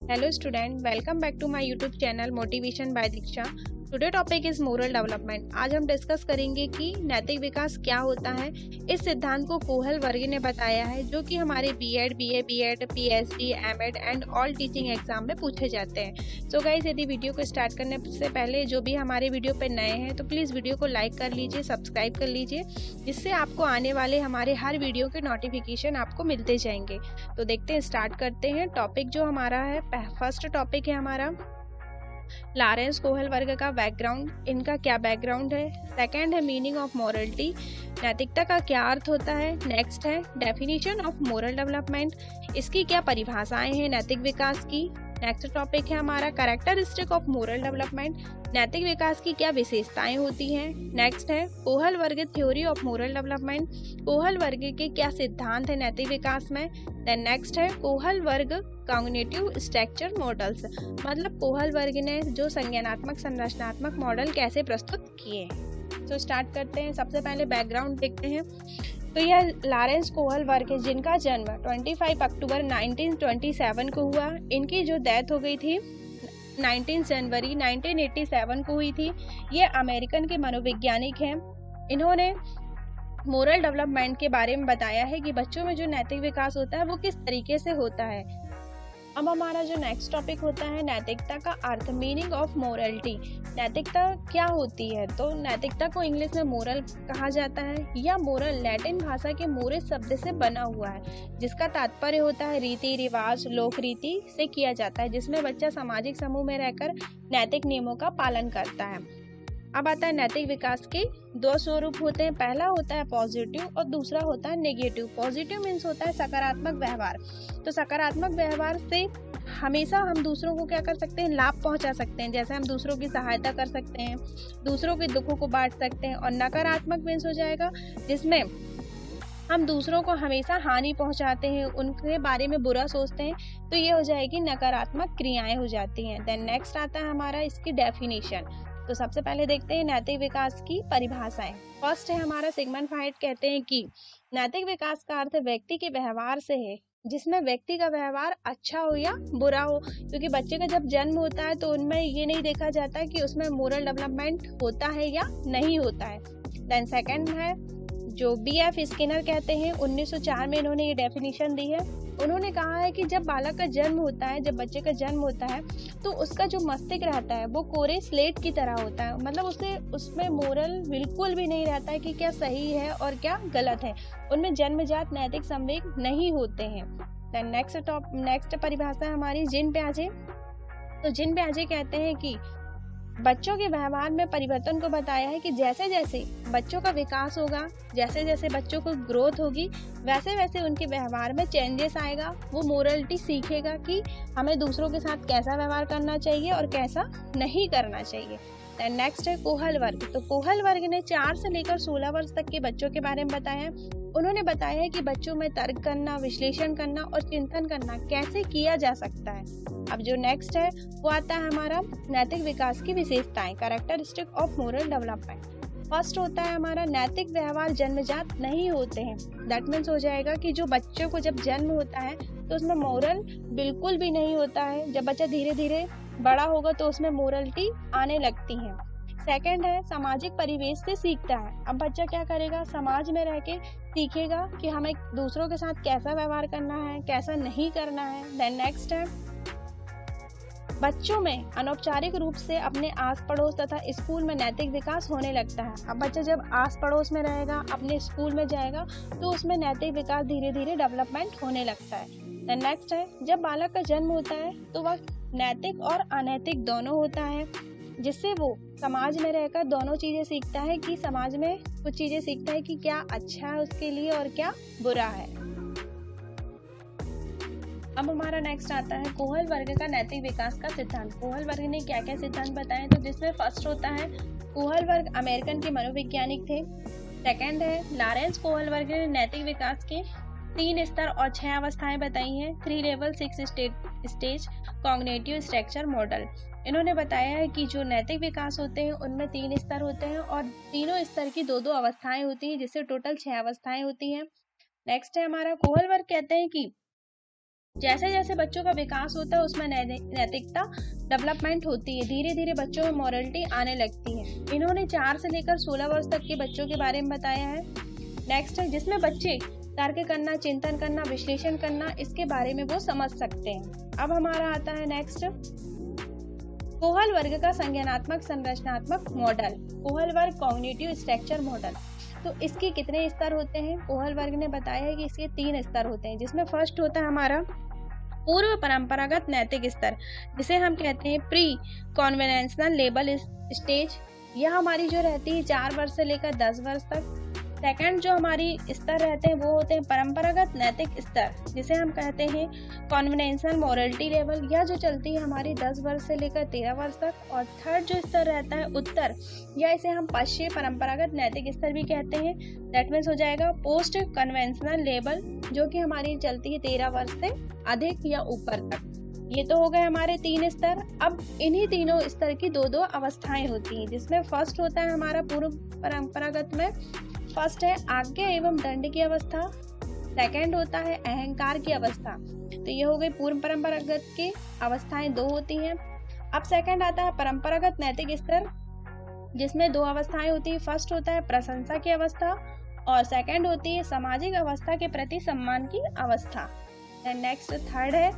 Hello student, welcome back to my YouTube channel Motivation by Diksha. Today topic is moral development. आज हम discuss करेंगे कि नैतिक विकास क्या होता है। इस सिद्धांत को कोहल वर्ग ने बताया है, जो कि हमारे BEd, BA, BEd, PhD, MEd and all teaching exam में पूछे जाते हैं। सो गाइस, यदि वीडियो को स्टार्ट करने से पहले जो भी हमारे वीडियो पर नए हैं तो प्लीज़ वीडियो को लाइक कर लीजिए, सब्सक्राइब कर लीजिए, जिससे आपको आने वाले हमारे हर वीडियो के नोटिफिकेशन आपको मिलते जाएंगे। तो देखते हैं, स्टार्ट करते हैं। टॉपिक जो हमारा है, फर्स्ट टॉपिक है हमारा लॉरेंस कोहल वर्ग का बैकग्राउंड। इनका क्या बैकग्राउंड है। सेकंड है मीनिंग ऑफ मोरलिटी, नैतिकता का क्या अर्थ होता है। नेक्स्ट है डेफिनेशन ऑफ मोरल डेवलपमेंट, इसकी क्या परिभाषाएं हैं नैतिक विकास की। नेक्स्ट टॉपिक है हमारा कैरेक्टरिस्टिक ऑफ मोरल डेवलपमेंट, नैतिक विकास की क्या विशेषताएं होती हैं। नेक्स्ट है कोहल वर्ग थ्योरी ऑफ मोरल डेवलपमेंट, कोहल वर्ग के क्या सिद्धांत है नैतिक विकास में। देन नेक्स्ट है कोहल वर्ग कॉग्निटिव स्ट्रक्चर मॉडल्स, मतलब कोहल वर्ग ने जो संज्ञानात्मक संरचनात्मक मॉडल कैसे प्रस्तुत किए। तो स्टार्ट करते हैं। सबसे पहले बैकग्राउंड देखते हैं। तो यह लॉरेंस कोहल वर्ग है, जिनका जन्म 25 अक्टूबर 1927 को हुआ। इनकी जो डेथ हो गई थी 19 जनवरी 1987 को हुई थी। ये अमेरिकन के मनोवैज्ञानिक हैं। इन्होंने मोरल डेवलपमेंट के बारे में बताया है कि बच्चों में जो नैतिक विकास होता है वो किस तरीके से होता है। अब हमारा जो नेक्स्ट टॉपिक होता है नैतिकता का अर्थ, मीनिंग ऑफ मोरलिटी। नैतिकता क्या होती है। तो नैतिकता को इंग्लिश में मोरल कहा जाता है, या मोरल लैटिन भाषा के मोरस शब्द से बना हुआ है, जिसका तात्पर्य होता है रीति रिवाज, लोक रीति से किया जाता है, जिसमें बच्चा सामाजिक समूह में रहकर नैतिक नियमों का पालन करता है। अब आता है नैतिक विकास के दो स्वरूप होते हैं। पहला होता है पॉजिटिव और दूसरा होता है नेगेटिव। पॉजिटिव मीन्स होता है सकारात्मक व्यवहार। तो सकारात्मक व्यवहार से हमेशा हम दूसरों को क्या कर सकते हैं, लाभ पहुंचा सकते हैं। जैसे हम दूसरों की सहायता कर सकते हैं, दूसरों के दुखों को बांट सकते हैं। और नकारात्मक मीन्स हो जाएगा जिसमें हम दूसरों को हमेशा हानि पहुंचाते हैं, उनके बारे में बुरा सोचते हैं। तो ये हो जाएगी नकारात्मक क्रियाएं हो जाती हैं। देन नेक्स्ट आता है हमारा इसकी डेफिनेशन। तो सबसे पहले देखते हैं नैतिक विकास की परिभाषाएं। फर्स्ट है हमारा सिगमंड फ्रॉइड कहते हैं कि नैतिक विकास का अर्थ व्यक्ति के व्यवहार से है, जिसमें व्यक्ति का व्यवहार अच्छा हो या बुरा हो। क्योंकि बच्चे का जब जन्म होता है तो उनमें ये नहीं देखा जाता कि उसमें मोरल डेवलपमेंट होता है या नहीं होता है। देन सेकंड है जो बी.एफ. स्किनर कहते हैं, 1904 में इन्होंने ये डेफिनेशन दी है। उन्होंने कहा है कि जब बालक का जन्म होता है, जब बच्चे का जन्म होता है, तो उसका जो मस्तिष्क रहता है वो कोरे स्लेट की तरह होता है। मतलब उसमें मोरल बिल्कुल भी नहीं रहता है कि क्या सही है और क्या गलत है। उनमें जन्मजात नैतिक संवेग नहीं होते हैं। नेक्स्ट परिभाषा है हमारी जीन पियाजे। तो जीन पियाजे कहते हैं कि बच्चों के व्यवहार में परिवर्तन को बताया है कि जैसे जैसे बच्चों का विकास होगा, जैसे जैसे बच्चों को ग्रोथ होगी, वैसे वैसे उनके व्यवहार में चेंजेस आएगा। वो मोरलिटी सीखेगा कि हमें दूसरों के साथ कैसा व्यवहार करना चाहिए और कैसा नहीं करना चाहिए। नेक्स्ट है कोहल वर्ग। तो कोहल वर्ग ने 4 से लेकर 16 वर्ष तक के बच्चों के बारे में बताया है। उन्होंने बताया है कि बच्चों में तर्क करना, विश्लेषण करना और चिंतन करना कैसे किया जा सकता है। अब जो नेक्स्ट है वो आता है हमारा नैतिक विकास की विशेषताएं, characteristic of moral development. First होता है हमारा नैतिक व्यवहार जन्मजात नहीं होते हैं। दैट मीन्स हो जाएगा कि जो बच्चों को जब जन्म होता है तो उसमें मोरल बिल्कुल भी नहीं होता है। जब बच्चा धीरे धीरे बड़ा होगा तो उसमें मोरलिटी आने लगती है। सेकंड है सामाजिक परिवेश से सीखता है। अब बच्चा क्या करेगा, समाज में रह के सीखेगा कि हमें दूसरों के साथ कैसा व्यवहार करना है, कैसा नहीं करना है। देन नेक्स्ट है बच्चों में अनौपचारिक रूप से अपने आस पड़ोस तथा स्कूल में नैतिक विकास होने लगता है। अब बच्चा जब आस पड़ोस में रहेगा, अपने स्कूल में जाएगा, तो उसमें नैतिक विकास धीरे धीरे डेवलपमेंट होने लगता है। देन नेक्स्ट है जब बालक का जन्म होता है तो वह नैतिक और अनैतिक दोनों होता है, जिससे वो समाज में रहकर दोनों चीजें सीखता है कि समाज में कुछ चीजें सीखता है कि क्या अच्छा है उसके लिए और क्या बुरा है। अब हमारा नेक्स्ट आता है कोहल वर्ग का नैतिक विकास का सिद्धांत। कोहल वर्ग ने क्या क्या सिद्धांत बताए, तो जिसमें फर्स्ट होता है कोहल वर्ग अमेरिकन के मनोवैज्ञानिक थे। सेकंड है लॉरेंस कोहल वर्ग ने नैतिक विकास के 3 स्तर और 6 अवस्थाएं बताई हैं। 3 level 6 stage cognitive structure model. इन्होंने बताया है कि जो नैतिक विकास होते हैं उनमें 3 स्तर होते हैं और तीनों स्तर की 2-2 अवस्थाएं होती हैं, जिससे टोटल 6 अवस्थाएं होती हैं। नेक्स्ट है हमारा कोहल वर्ग कहते हैं कि जैसे जैसे बच्चों का विकास होता है उसमें नैतिकता डेवलपमेंट होती है, धीरे धीरे बच्चों में मॉरलिटी आने लगती है। इन्होंने 4 से लेकर 16 वर्ष तक के बच्चों के बारे में बताया है। नेक्स्ट है जिसमें बच्चे तर्क करना, चिंतन करना, विश्लेषण करना, इसके बारे में वो समझ सकते हैं। अब हमारा आता है नेक्स्ट कोहल वर्ग का संज्ञानात्मक संरचनात्मक मॉडल। कोहल वर्ग कॉग्निटिव स्ट्रक्चर मॉडल। तो इसके कितने स्तर होते हैं? कोहल वर्ग ने बताया है कि इसके 3 स्तर होते हैं, जिसमें फर्स्ट होता है हमारा पूर्व परंपरागत नैतिक स्तर, जिसे हम कहते हैं प्री कॉन्वेंशनल लेबल स्टेज। यह हमारी जो रहती है 4 वर्ष से लेकर 10 वर्ष तक। सेकंड जो हमारी स्तर रहते हैं वो होते हैं परंपरागत नैतिक स्तर, जिसे हम कहते हैं कॉन्वेंशनल मॉरलिटी लेवल। यह जो चलती है हमारी 10 वर्ष से लेकर 13 वर्ष तक। और थर्ड जो स्तर रहता है उत्तर, या इसे हम पश्चिम परंपरागत नैतिक स्तर भी कहते हैं। दैट मीन्स हो जाएगा पोस्ट कन्वेंशनल लेवल, जो कि हमारी चलती है 13 वर्ष से अधिक या ऊपर तक। ये तो हो गए हमारे 3 स्तर। अब इन्हीं तीनों स्तर की 2-2 अवस्थाएं होती हैं, जिसमें फर्स्ट होता है हमारा पूर्व परंपरागत में फर्स्ट है आज्ञा एवं दंड की अवस्था। सेकंड होता है अहंकार की अवस्था। तो ये हो गई पूर्व परंपरागत की अवस्थाएं 2 होती हैं। अब सेकंड आता है परंपरागत नैतिक स्तर, जिसमें 2 अवस्थाएं होती है। फर्स्ट होता है प्रशंसा की अवस्था और सेकंड होती है सामाजिक अवस्था के प्रति सम्मान की अवस्था। नेक्स्ट थर्ड है,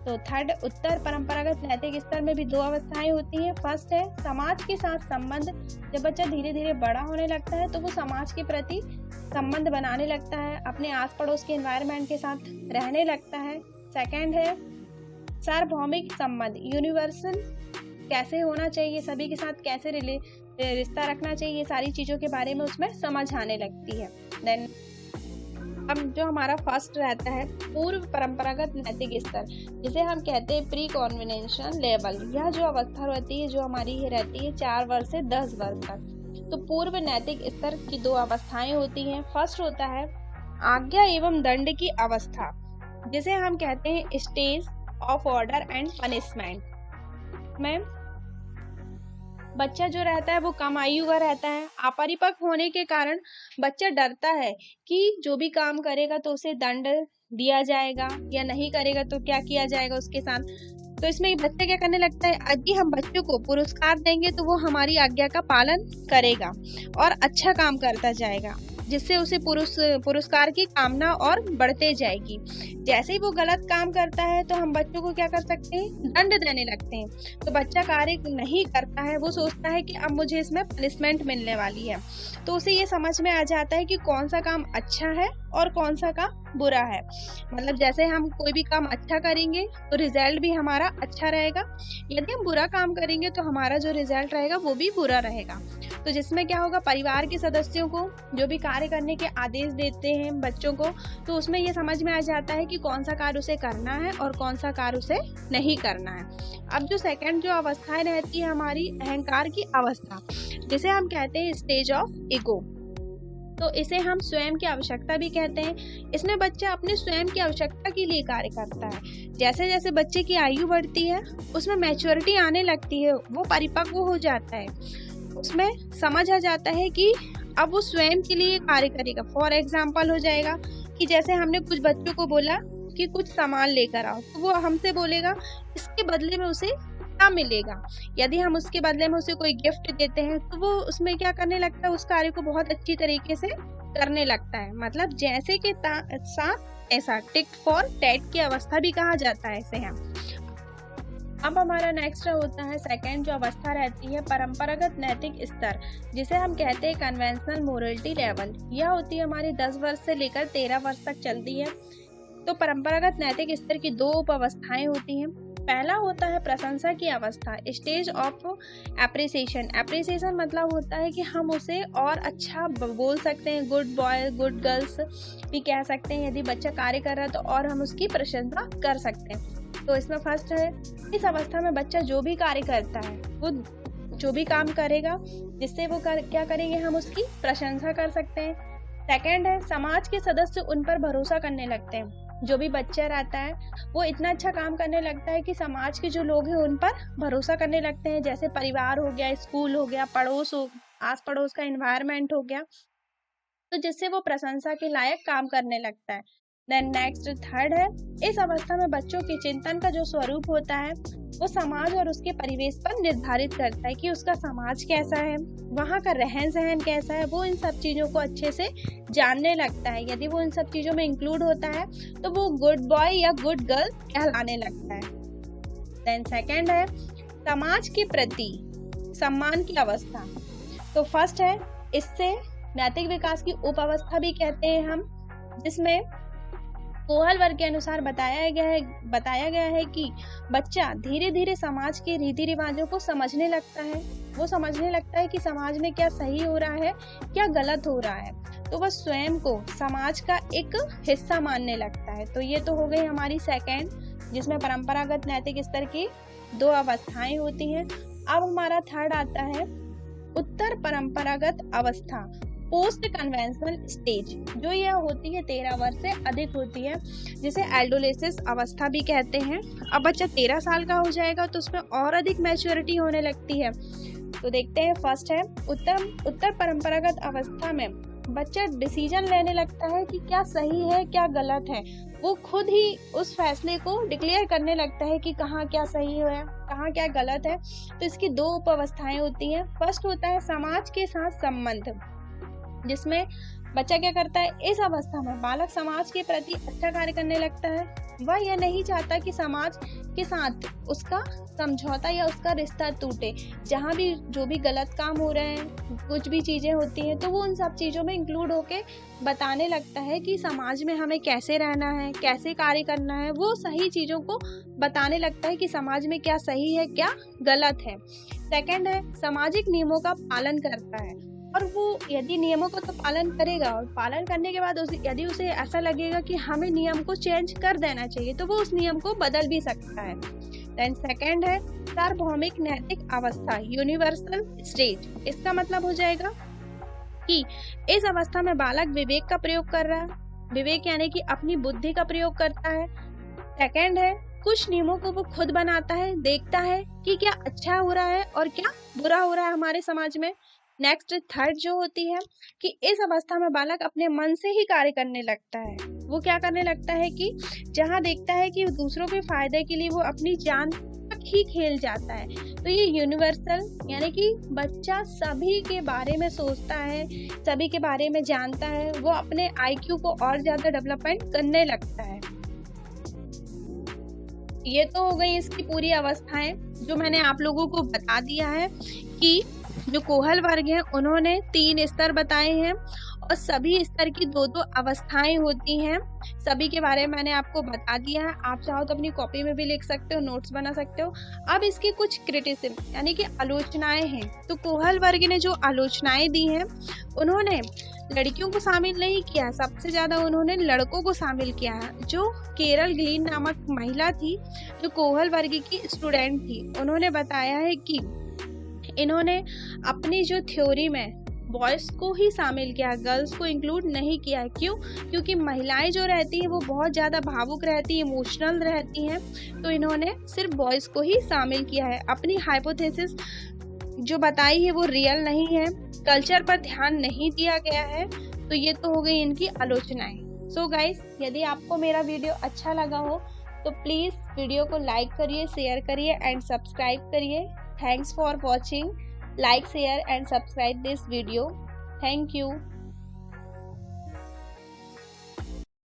तो थर्ड उत्तर परंपरागत नैतिक स्तर में भी 2 अवस्थाएं होती हैं। फर्स्ट है समाज के साथ संबंध। जब बच्चा धीरे धीरे बड़ा होने लगता है तो वो समाज के प्रति संबंध बनाने लगता है, अपने आस पड़ोस के एनवायरनमेंट के साथ रहने लगता है। सेकंड है सार्वभौमिक संबंध, यूनिवर्सल कैसे होना चाहिए, सभी के साथ कैसे रिश्ता रखना चाहिए, ये सारी चीजों के बारे में उसमें समझ आने लगती है। देन अब जो हमारा फर्स्ट रहता है पूर्व परंपरागत नैतिक स्तर, जिसे हम कहते हैं प्री कॉन्वेंशनल लेवल। यह जो अवस्था रहती है जो हमारी रहती है 4 वर्ष से 10 वर्ष तक। तो पूर्व नैतिक स्तर की 2 अवस्थाएं होती हैं। फर्स्ट होता है आज्ञा एवं दंड की अवस्था, जिसे हम कहते हैं stage of order and punishment. में बच्चा जो रहता है वो कम आयु का रहता है। अपरिपक्व होने के कारण बच्चा डरता है कि जो भी काम करेगा तो उसे दंड दिया जाएगा, या नहीं करेगा तो क्या किया जाएगा उसके साथ। तो इसमें बच्चा क्या करने लगता है, यदि हम बच्चों को पुरस्कार देंगे तो वो हमारी आज्ञा का पालन करेगा और अच्छा काम करता जाएगा, जिससे उसे पुरस्कार की कामना और बढ़ते जाएगी। जैसे ही वो गलत काम करता है तो हम बच्चों को क्या कर सकते हैं, दंड देने लगते हैं। तो बच्चा कार्य नहीं करता है, वो सोचता है कि अब मुझे इसमें पनिशमेंट मिलने वाली है। तो उसे ये समझ में आ जाता है कि कौन सा काम अच्छा है और कौन सा काम बुरा है। मतलब जैसे हम कोई भी काम अच्छा करेंगे तो रिजल्ट भी हमारा अच्छा रहेगा, यदि हम बुरा काम करेंगे तो हमारा जो रिजल्ट रहेगा वो भी बुरा रहेगा। तो जिसमें क्या होगा, परिवार के सदस्यों को जो भी कार्य करने के आदेश देते हैं बच्चों को, तो उसमें ये समझ में आ जाता है कि कौन सा कार्य उसे करना है और कौन सा कार्य उसे नहीं करना है। अब जो सेकंड जो अवस्थाएं रहती है हमारी अहंकार की अवस्था, जिसे हम कहते हैं स्टेज ऑफ ईगो। तो इसे हम स्वयं की आवश्यकता भी कहते हैं। इसमें बच्चा अपने स्वयं की आवश्यकता के लिए कार्य करता है। जैसे जैसे बच्चे की आयु बढ़ती है उसमें मैच्योरिटी आने लगती है, वो परिपक्व हो जाता है, उसमें समझ आ जाता है कि अब वो स्वयं के लिए कार्य करेगा। फॉर एग्जाम्पल हो जाएगा कि जैसे हमने कुछ बच्चों को बोला कि कुछ सामान लेकर आओ, तो वो हमसे बोलेगा इसके बदले में उसे क्या मिलेगा। यदि हम उसके बदले में उसे कोई गिफ्ट देते हैं तो वो उसमें क्या करने लगता है, उस कार्य को बहुत अच्छी तरीके से करने लगता है। मतलब जैसे के साथ ऐसा, टिक फॉर टैट की अवस्था भी कहा जाता है इसे हम। अब हमारा नेक्स्ट होता है सेकंड जो अवस्था रहती है परंपरागत नैतिक स्तर, जिसे हम कहते हैं कन्वेंशनल मोरलिटी लेवल। यह होती है हमारी 10 वर्ष से लेकर 13 वर्ष तक चलती है। तो परंपरागत नैतिक स्तर की 2 उप अवस्थाएं होती हैं। पहला होता है प्रशंसा की अवस्था, स्टेज ऑफ एप्रिसिएशन। एप्रिसिएशन मतलब होता है कि हम उसे और अच्छा बोल सकते हैं, गुड बॉय गुड गर्ल्स भी कह सकते हैं। यदि बच्चा कार्य कर रहा है तो और हम उसकी प्रशंसा कर सकते हैं। तो इसमें फर्स्ट है, इस अवस्था में बच्चा जो भी कार्य करता है, वो जो भी काम करेगा जिससे वो क्या करेंगे, हम उसकी प्रशंसा कर सकते हैं। सेकंड है, समाज के सदस्य उन पर भरोसा करने लगते हैं। जो भी बच्चा रहता है वो इतना अच्छा काम करने लगता है कि समाज के जो लोग हैं उन पर भरोसा करने लगते हैं। जैसे परिवार हो गया, स्कूल हो गया, पड़ोस हो, आस पड़ोस का एनवायरनमेंट हो गया, तो जिससे वो प्रशंसा के लायक काम करने लगता है। देन नेक्स्ट थर्ड है, इस अवस्था में बच्चों के चिंतन का जो स्वरूप होता है वो समाज और उसके परिवेश पर निर्धारित करता है कि उसका समाज कैसा है, वहाँ का रहन सहन कैसा है, वो इन सब चीज़ों को अच्छे से जानने लगता है। यदि वो इन सब चीज़ों में इंक्लूड होता है तो वो गुड बॉय या गुड गर्ल कहलाने लगता है। देन सेकेंड है, समाज के प्रति सम्मान की अवस्था। तो फर्स्ट है, इससे नैतिक विकास की उप अवस्था भी कहते हैं हम, जिसमें कोहल वर्ग के अनुसार बताया गया है कि बच्चा धीरे धीरे समाज के रीति रिवाजों को समझने लगता है। वो समझने लगता है कि समाज में क्या सही हो रहा है, क्या गलत हो रहा है, तो वह स्वयं को समाज का एक हिस्सा मानने लगता है। तो ये तो हो गई हमारी सेकेंड, जिसमें परंपरागत नैतिक स्तर की 2 अवस्थाएं होती हैं। अब हमारा थर्ड आता है उत्तर परंपरागत अवस्था, पोस्ट कन्वेंशनल स्टेज, जो यह होती है 13 वर्ष से अधिक होती है, जिसे एडोलेसेंस अवस्था भी कहते हैं। अब बच्चा 13 साल का हो जाएगा तो उसमें और अधिक मैच्योरिटी होने लगती है। तो देखते हैं, फर्स्ट है उत्तर परंपरागत अवस्था में बच्चा डिसीजन लेने लगता है कि क्या सही है क्या गलत है। वो खुद ही उस फैसले को डिक्लेयर करने लगता है कि कहाँ क्या सही है कहाँ क्या गलत है। तो इसकी 2 उप अवस्थाएं होती हैं। फर्स्ट होता है समाज के साथ संबंध, जिसमें बच्चा क्या करता है, इस अवस्था में बालक समाज के प्रति अच्छा कार्य करने लगता है। वह यह नहीं चाहता कि समाज के साथ उसका समझौता या उसका रिश्ता टूटे। जहाँ भी जो भी गलत काम हो रहे हैं, कुछ भी चीजें होती हैं, तो वो उन सब चीजों में इंक्लूड होके बताने लगता है कि समाज में हमें कैसे रहना है, कैसे कार्य करना है। वो सही चीजों को बताने लगता है कि समाज में क्या सही है क्या गलत है। सेकंड है, सामाजिक नियमों का पालन करता है, और वो यदि नियमों का तो पालन करेगा, और पालन करने के बाद यदि उसे ऐसा लगेगा कि हमें नियम को चेंज कर देना चाहिए, तो वो उस नियम को बदल भी सकता है। देन सेकंड है सार्वभौमिक नैतिक अवस्था, यूनिवर्सल स्टेज। इसका मतलब हो जाएगा कि इस अवस्था में बालक विवेक का प्रयोग कर रहा है, विवेक यानी कि अपनी बुद्धि का प्रयोग करता है। सेकंड है, कुछ नियमों को वो खुद बनाता है, देखता है कि क्या अच्छा हो रहा है और क्या बुरा हो रहा है हमारे समाज में। नेक्स्ट थर्ड जो होती है कि इस अवस्था में बालक अपने मन से ही कार्य करने लगता है। वो क्या करने लगता है कि जहाँ देखता है कि दूसरों के फायदे के लिए वो अपनी जान तक ही खेल जाता है। तो ये यूनिवर्सल यानी कि बच्चा सभी के बारे में सोचता है, सभी के बारे में जानता है, वो अपने IQ को और ज्यादा डेवलपमेंट करने लगता है। ये तो हो गई इसकी पूरी अवस्थाएं, जो मैंने आप लोगों को बता दिया है कि जो कोहल वर्ग है उन्होंने 3 स्तर बताए हैं, और सभी स्तर की 2-2 अवस्थाएं होती हैं। सभी के बारे में मैंने आपको बता दिया है। आप चाहो तो अपनी कॉपी में भी लिख सकते हो, नोट्स बना सकते हो। अब इसकी कुछ क्रिटिसिज्म यानी कि आलोचनाएं हैं। तो कोहल वर्ग ने जो आलोचनाएं दी हैं, उन्होंने लड़कियों को शामिल नहीं किया, सबसे ज्यादा उन्होंने लड़कों को शामिल किया है। जो केरल ग्लीन नामक महिला थी, जो कोहल वर्ग की स्टूडेंट थी, उन्होंने बताया है कि इन्होंने अपनी जो थ्योरी में बॉयज को ही शामिल किया, गर्ल्स को इंक्लूड नहीं किया। क्यों? क्योंकि महिलाएं जो रहती हैं वो बहुत ज़्यादा भावुक रहती हैं, इमोशनल रहती हैं, तो इन्होंने सिर्फ बॉयज को ही शामिल किया है। अपनी हाइपोथेसिस जो बताई है वो रियल नहीं है, कल्चर पर ध्यान नहीं दिया गया है। तो ये तो हो गई इनकी आलोचनाएं। सो गाइस, यदि आपको मेरा वीडियो अच्छा लगा हो तो प्लीज़ वीडियो को लाइक करिए, शेयर करिए एंड सब्सक्राइब करिए। Thanks for watching. Like, share and subscribe this video. Thank you.